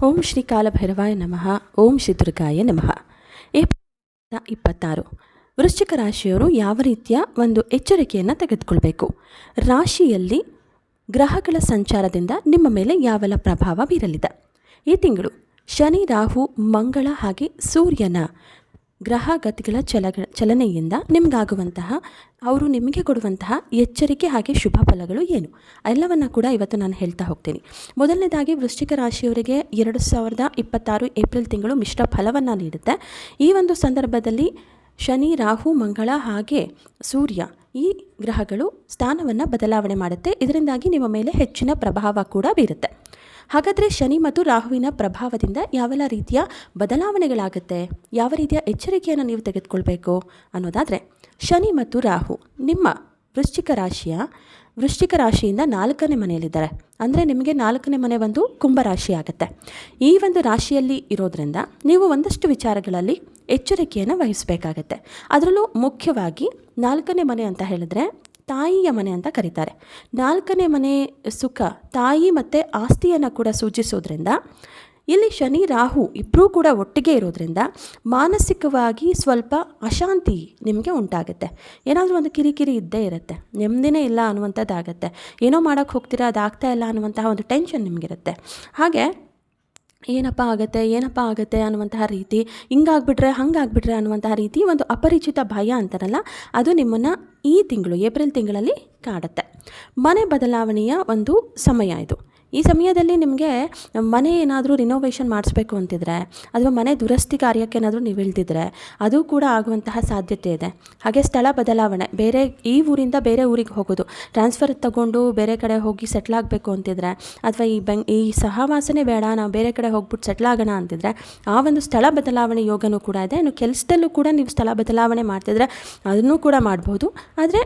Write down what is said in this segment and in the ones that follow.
ಓಂ ಶ್ರೀ ಕಾಲಭೈರವಾಯ ನಮಃ. ಓಂ ಶ್ರೀ ದುರ್ಗಾಯ ನಮಃ. ಏಪ್ರಿಲ್ 26 ವೃಶ್ಚಿಕ ರಾಶಿಯವರು ಯಾವ ರೀತಿಯ ಒಂದು ಎಚ್ಚರಿಕೆಯನ್ನು ತೆಗೆದುಕೊಳ್ಬೇಕು, ರಾಶಿಯಲ್ಲಿ ಗ್ರಹಗಳ ಸಂಚಾರದಿಂದ ನಿಮ್ಮ ಮೇಲೆ ಯಾವೆಲ್ಲ ಪ್ರಭಾವ ಬೀರಲಿದೆ. ಈ ತಿಂಗಳು ಶನಿ, ರಾಹು, ಮಂಗಳ ಹಾಗೆ ಸೂರ್ಯನ ಗ್ರಹಗತಿಗಳ ಚಲನೆಯಿಂದ ನಿಮಗಾಗುವಂತಹ, ಅವರು ನಿಮಗೆ ಕೊಡುವಂತಹ ಎಚ್ಚರಿಕೆ ಹಾಗೆ ಶುಭ ಫಲಗಳು ಏನು ಎಲ್ಲವನ್ನು ಕೂಡ ಇವತ್ತು ನಾನು ಹೇಳ್ತಾ ಹೋಗ್ತೀನಿ. ಮೊದಲನೇದಾಗಿ ವೃಶ್ಚಿಕ ರಾಶಿಯವರಿಗೆ 2026 ಏಪ್ರಿಲ್ ತಿಂಗಳು ಮಿಶ್ರ ಫಲವನ್ನು ನೀಡುತ್ತೆ. ಈ ಒಂದು ಸಂದರ್ಭದಲ್ಲಿ ಶನಿ, ರಾಹು, ಮಂಗಳ ಹಾಗೆ ಸೂರ್ಯ ಈ ಗ್ರಹಗಳು ಸ್ಥಾನವನ್ನು ಬದಲಾವಣೆ ಮಾಡುತ್ತೆ. ಇದರಿಂದಾಗಿ ನಿಮ್ಮ ಮೇಲೆ ಹೆಚ್ಚಿನ ಪ್ರಭಾವ ಕೂಡ ಬೀರುತ್ತೆ. ಹಾಗಾದರೆ ಶನಿ ಮತ್ತು ರಾಹುವಿನ ಪ್ರಭಾವದಿಂದ ಯಾವೆಲ್ಲ ರೀತಿಯ ಬದಲಾವಣೆಗಳಾಗುತ್ತೆ, ಯಾವ ರೀತಿಯ ಎಚ್ಚರಿಕೆಯನ್ನು ನೀವು ತೆಗೆದುಕೊಳ್ಬೇಕು ಅನ್ನೋದಾದರೆ, ಶನಿ ಮತ್ತು ರಾಹು ನಿಮ್ಮ ವೃಶ್ಚಿಕ ರಾಶಿಯಿಂದ 4ನೇ ಮನೆಯಲ್ಲಿದ್ದಾರೆ. ಅಂದರೆ ನಿಮಗೆ 4ನೇ ಮನೆ ಒಂದು ಕುಂಭರಾಶಿ ಆಗುತ್ತೆ. ಈ ಒಂದು ರಾಶಿಯಲ್ಲಿ ಇರೋದರಿಂದ ನೀವು ಒಂದಷ್ಟು ವಿಚಾರಗಳಲ್ಲಿ ಎಚ್ಚರಿಕೆಯನ್ನು ವಹಿಸಬೇಕಾಗತ್ತೆ. ಅದರಲ್ಲೂ ಮುಖ್ಯವಾಗಿ 4ನೇ ಮನೆ ಅಂತ ಹೇಳಿದ್ರೆ ತಾಯಿಯ ಮನೆ ಅಂತ ಕರೀತಾರೆ. 4ನೇ ಮನೆ ಸುಖ, ತಾಯಿ ಮತ್ತು ಆಸ್ತಿಯನ್ನು ಕೂಡ ಸೂಚಿಸೋದ್ರಿಂದ ಇಲ್ಲಿ ಶನಿ ರಾಹು ಇಬ್ಬರೂ ಕೂಡ ಒಟ್ಟಿಗೆ ಇರೋದ್ರಿಂದ ಮಾನಸಿಕವಾಗಿ ಸ್ವಲ್ಪ ಅಶಾಂತಿ ನಿಮಗೆ ಉಂಟಾಗುತ್ತೆ. ಏನಾದರೂ ಒಂದು ಕಿರಿಕಿರಿ ಇದ್ದೇ ಇರುತ್ತೆ, ನೆಮ್ಮದಿನೇ ಇಲ್ಲ ಅನ್ನುವಂಥದ್ದಾಗತ್ತೆ. ಏನೋ ಮಾಡೋಕ್ಕೆ ಹೋಗ್ತೀರಾ, ಅದಾಗ್ತಾ ಇಲ್ಲ ಅನ್ನುವಂತಹ ಒಂದು ಟೆನ್ಷನ್ ನಿಮಗಿರುತ್ತೆ. ಹಾಗೆ ಏನಪ್ಪ ಆಗುತ್ತೆ ಅನ್ನುವಂತಹ ರೀತಿ, ಹಂಗಾಗ್ಬಿಟ್ರೆ ಅನ್ನುವಂತಹ ರೀತಿ ಒಂದು ಅಪರಿಚಿತ ಭಯ ಅಂತಾರಲ್ಲ, ಅದು ನಿಮ್ಮನ್ನು ಈ ತಿಂಗಳು ಏಪ್ರಿಲ್ ತಿಂಗಳಲ್ಲಿ ಕಾಡುತ್ತೆ. ಮನೆ ಬದಲಾವಣೆಯ ಒಂದು ಸಮಯ ಇದು. ಈ ಸಮಯದಲ್ಲಿ ನಿಮಗೆ ಮನೆ ಏನಾದರೂ ರಿನೋವೇಷನ್ ಮಾಡಿಸ್ಬೇಕು ಅಂತಿದ್ರೆ, ಅಥವಾ ಮನೆ ದುರಸ್ತಿ ಕಾರ್ಯಕ್ಕೆ ಏನಾದರೂ ನೀವು ಇಳ್ದಿದ್ರೆ ಅದು ಕೂಡ ಆಗುವಂತಹ ಸಾಧ್ಯತೆ ಇದೆ. ಹಾಗೆ ಸ್ಥಳ ಬದಲಾವಣೆ, ಈ ಊರಿಂದ ಬೇರೆ ಊರಿಗೆ ಹೋಗೋದು, ಟ್ರಾನ್ಸ್ಫರ್ ತಗೊಂಡು ಬೇರೆ ಕಡೆ ಹೋಗಿ ಸೆಟ್ಲ್ ಆಗಬೇಕು ಅಂತಿದ್ರೆ, ಅಥವಾ ಈ ಸಹವಾಸನೆ ಬೇಡ, ನಾವು ಬೇರೆ ಕಡೆ ಹೋಗ್ಬಿಟ್ಟು ಸೆಟ್ಲ್ ಆಗೋಣ ಅಂತಿದ್ರೆ ಆ ಒಂದು ಸ್ಥಳ ಬದಲಾವಣೆ ಯೋಗನೂ ಕೂಡ ಇದೆ. ಇನ್ನು ಕೆಲಸದಲ್ಲೂ ಕೂಡ ನೀವು ಸ್ಥಳ ಬದಲಾವಣೆ ಮಾಡ್ತಿದ್ರೆ ಅದನ್ನು ಕೂಡ ಮಾಡ್ಬೋದು. ಆದರೆ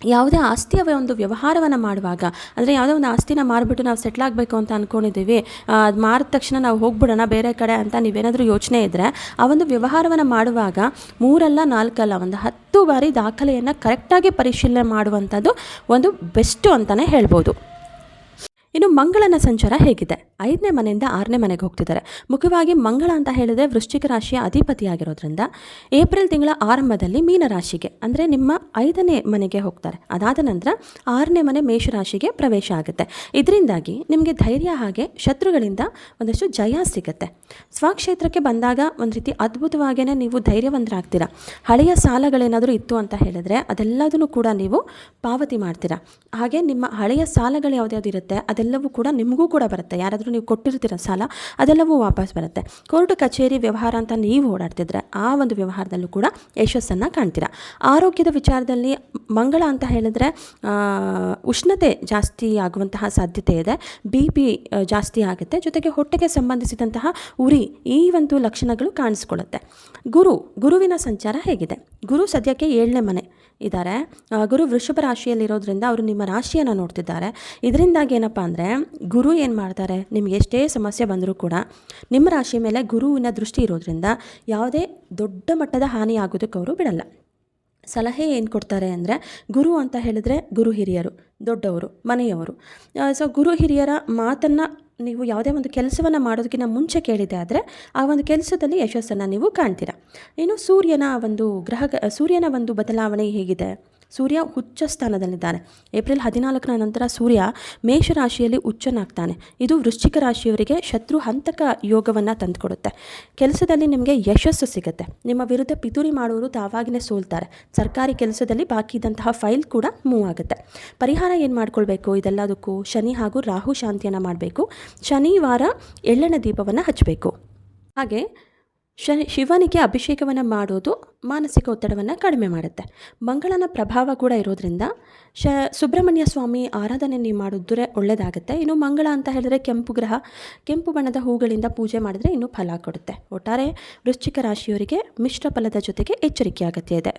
ಯಾವುದೇ ಆಸ್ತಿಯ ಒಂದು ವ್ಯವಹಾರವನ್ನು ಮಾಡುವಾಗ, ಅಂದರೆ ಯಾವುದೋ ಒಂದು ಆಸ್ತಿನ ಮಾರಿಬಿಟ್ಟು ನಾವು ಸೆಟ್ಲ್ ಆಗಬೇಕು ಅಂತ ಅಂದ್ಕೊಂಡಿದ್ದೀವಿ, ಅದು ಮಾರಿದ ತಕ್ಷಣ ನಾವು ಹೋಗ್ಬಿಡೋಣ ಬೇರೆ ಕಡೆ ಅಂತ ನೀವೇನಾದರೂ ಯೋಚನೆ ಇದ್ದರೆ, ಆ ಒಂದು ವ್ಯವಹಾರವನ್ನು ಮಾಡುವಾಗ 3 ಅಲ್ಲ 4 ಅಲ್ಲ ಒಂದು 10 ಬಾರಿ ದಾಖಲೆಯನ್ನು ಕರೆಕ್ಟಾಗಿ ಪರಿಶೀಲನೆ ಮಾಡುವಂಥದ್ದು ಒಂದು ಬೆಸ್ಟು ಅಂತಲೇ ಹೇಳ್ಬೋದು. ಇನ್ನು ಮಂಗಳನ ಸಂಚಾರ ಹೇಗಿದೆ? 5ನೇ ಮನೆಯಿಂದ 6ನೇ ಮನೆಗೆ ಹೋಗ್ತಿದ್ದಾರೆ. ಮುಖ್ಯವಾಗಿ ಮಂಗಳ ಅಂತ ಹೇಳಿದ್ರೆ ವೃಶ್ಚಿಕ ರಾಶಿಯ ಅಧಿಪತಿಯಾಗಿರೋದ್ರಿಂದ ಏಪ್ರಿಲ್ ತಿಂಗಳ ಆರಂಭದಲ್ಲಿ ಮೀನರಾಶಿಗೆ, ಅಂದರೆ ನಿಮ್ಮ 5ನೇ ಮನೆಗೆ ಹೋಗ್ತಾರೆ. ಅದಾದ ನಂತರ 6ನೇ ಮನೆ ಮೇಷರಾಶಿಗೆ ಪ್ರವೇಶ ಆಗುತ್ತೆ. ಇದರಿಂದಾಗಿ ನಿಮಗೆ ಧೈರ್ಯ ಹಾಗೆ ಶತ್ರುಗಳಿಂದ ಒಂದಷ್ಟು ಜಯ ಸಿಗುತ್ತೆ. ಸ್ವಕ್ಷೇತ್ರಕ್ಕೆ ಬಂದಾಗ ಒಂದು ರೀತಿ ಅದ್ಭುತವಾಗಿಯೇ ನೀವು ಧೈರ್ಯವಂತರಾಗ್ತೀರಾ. ಹಳೆಯ ಸಾಲಗಳೇನಾದರೂ ಇತ್ತು ಅಂತ ಹೇಳಿದ್ರೆ ಅದೆಲ್ಲದನ್ನು ಕೂಡ ನೀವು ಪಾವತಿ ಮಾಡ್ತೀರಾ. ಹಾಗೆ ನಿಮ್ಮ ಹಳೆಯ ಸಾಲಗಳು ಯಾವ್ದು ಇರುತ್ತೆ ಅದೆಲ್ಲವೂ ಕೂಡ ನಿಮಗೂ ಕೂಡ ಬರುತ್ತೆ. ಯಾರಾದರೂ ನೀವು ಕೊಟ್ಟಿರ್ತೀರ ಸಾಲ, ಅದೆಲ್ಲವೂ ವಾಪಸ್ ಬರುತ್ತೆ. ಕೋರ್ಟ್ ಕಚೇರಿ ವ್ಯವಹಾರ ಅಂತ ನೀವು ಓಡಾಡ್ತಿದ್ರೆ ಆ ಒಂದು ವ್ಯವಹಾರದಲ್ಲೂ ಕೂಡ ಯಶಸ್ಸನ್ನು ಕಾಣ್ತೀರಾ. ಆರೋಗ್ಯದ ವಿಚಾರದಲ್ಲಿ ಮಂಗಳ ಅಂತ ಹೇಳಿದ್ರೆ ಉಷ್ಣತೆ ಜಾಸ್ತಿ ಆಗುವಂತಹ ಸಾಧ್ಯತೆ ಇದೆ. BP ಜಾಸ್ತಿ ಆಗುತ್ತೆ. ಜೊತೆಗೆ ಹೊಟ್ಟೆಗೆ ಸಂಬಂಧಿಸಿದಂತಹ ಉರಿ, ಈ ಒಂದು ಲಕ್ಷಣಗಳು ಕಾಣಿಸ್ಕೊಳ್ಳುತ್ತೆ. ಗುರುವಿನ ಸಂಚಾರ ಹೇಗಿದೆ? ಗುರು ಸದ್ಯಕ್ಕೆ 7ನೇ ಮನೆ ಇದ್ದಾರೆ. ಗುರು ವೃಷಭ ರಾಶಿಯಲ್ಲಿರೋದ್ರಿಂದ ಅವರು ನಿಮ್ಮ ರಾಶಿಯನ್ನು ನೋಡ್ತಿದ್ದಾರೆ. ಇದರಿಂದಾಗಿ ಏನಪ್ಪ ಅಂದರೆ, ಗುರು ಏನು ಮಾಡ್ತಾರೆ, ನಿಮ್ಗೆ ಎಷ್ಟೇ ಸಮಸ್ಯೆ ಬಂದರೂ ಕೂಡ ನಿಮ್ಮ ರಾಶಿ ಮೇಲೆ ಗುರುವಿನ ದೃಷ್ಟಿ ಇರೋದ್ರಿಂದ ಯಾವುದೇ ದೊಡ್ಡ ಮಟ್ಟದ ಹಾನಿ ಆಗೋದಕ್ಕೆ ಅವರು ಬಿಡಲ್ಲ. ಸಲಹೆ ಏನು ಕೊಡ್ತಾರೆ ಅಂದರೆ, ಗುರು ಅಂತ ಹೇಳಿದ್ರೆ ಗುರು ಹಿರಿಯರು, ದೊಡ್ಡವರು, ಮನೆಯವರು. ಸೊ ಗುರು ಹಿರಿಯರ ಮಾತನ್ನು ನೀವು ಯಾವುದೇ ಒಂದು ಕೆಲಸವನ್ನು ಮಾಡೋದಕ್ಕಿಂತ ಮುಂಚೆ ಕೇಳಿದೆ ಆದರೆ ಆ ಒಂದು ಕೆಲಸದಲ್ಲಿ ಯಶಸ್ಸನ್ನು ನೀವು ಕಾಣ್ತೀರಾ. ಇನ್ನು ಸೂರ್ಯನ ಒಂದು ಬದಲಾವಣೆ ಹೇಗಿದೆ? ಸೂರ್ಯ ಉಚ್ಚ ಸ್ಥಾನದಲ್ಲಿದ್ದಾನೆ. ಏಪ್ರಿಲ್ 14ರ ನಂತರ ಸೂರ್ಯ ಮೇಷರಾಶಿಯಲ್ಲಿ ಉಚ್ಚನಾಗ್ತಾನೆ. ಇದು ವೃಶ್ಚಿಕ ರಾಶಿಯವರಿಗೆ ಶತ್ರು ಹಂತಕ ಯೋಗವನ್ನು ತಂದುಕೊಡುತ್ತೆ. ಕೆಲಸದಲ್ಲಿ ನಿಮಗೆ ಯಶಸ್ಸು ಸಿಗುತ್ತೆ. ನಿಮ್ಮ ವಿರುದ್ಧ ಪಿತೂರಿ ಮಾಡುವವರು ತಾವಾಗಿಯೇ ಸೋಲ್ತಾರೆ. ಸರ್ಕಾರಿ ಕೆಲಸದಲ್ಲಿ ಬಾಕಿ ಇದ್ದಂತಹ ಫೈಲ್ ಕೂಡ ಮೂವ್ ಆಗುತ್ತೆ. ಪರಿಹಾರ ಏನು ಮಾಡ್ಕೊಳ್ಬೇಕು? ಇದೆಲ್ಲದಕ್ಕೂ ಶನಿ ಹಾಗೂ ರಾಹು ಶಾಂತಿಯನ್ನು ಮಾಡಬೇಕು. ಶನಿವಾರ ಎಳ್ಳೆಣ್ಣೆ ದೀಪವನ್ನು ಹಚ್ಚಬೇಕು. ಹಾಗೆ ಶಿವನಿಗೆ ಅಭಿಷೇಕವನ್ನು ಮಾಡೋದು ಮಾನಸಿಕ ಒತ್ತಡವನ್ನು ಕಡಿಮೆ ಮಾಡುತ್ತೆ. ಮಂಗಳನ ಪ್ರಭಾವ ಕೂಡ ಇರೋದ್ರಿಂದ ಸುಬ್ರಹ್ಮಣ್ಯ ಸ್ವಾಮಿ ಆರಾಧನೆ ನೀವು ಮಾಡಿದ್ರೆ ಒಳ್ಳೆಯದಾಗುತ್ತೆ. ಇನ್ನು ಮಂಗಳ ಅಂತ ಹೇಳಿದ್ರೆ ಕೆಂಪು ಬಣ್ಣದ ಹೂಗಳಿಂದ ಪೂಜೆ ಮಾಡಿದ್ರೆ ಇನ್ನೂ ಫಲ ಕೊಡುತ್ತೆ. ಒಟ್ಟಾರೆ ವೃಶ್ಚಿಕ ರಾಶಿಯವರಿಗೆ ಮಿಶ್ರ ಫಲದ ಜೊತೆಗೆ ಎಚ್ಚರಿಕೆ ಅಗತ್ಯ ಇದೆ.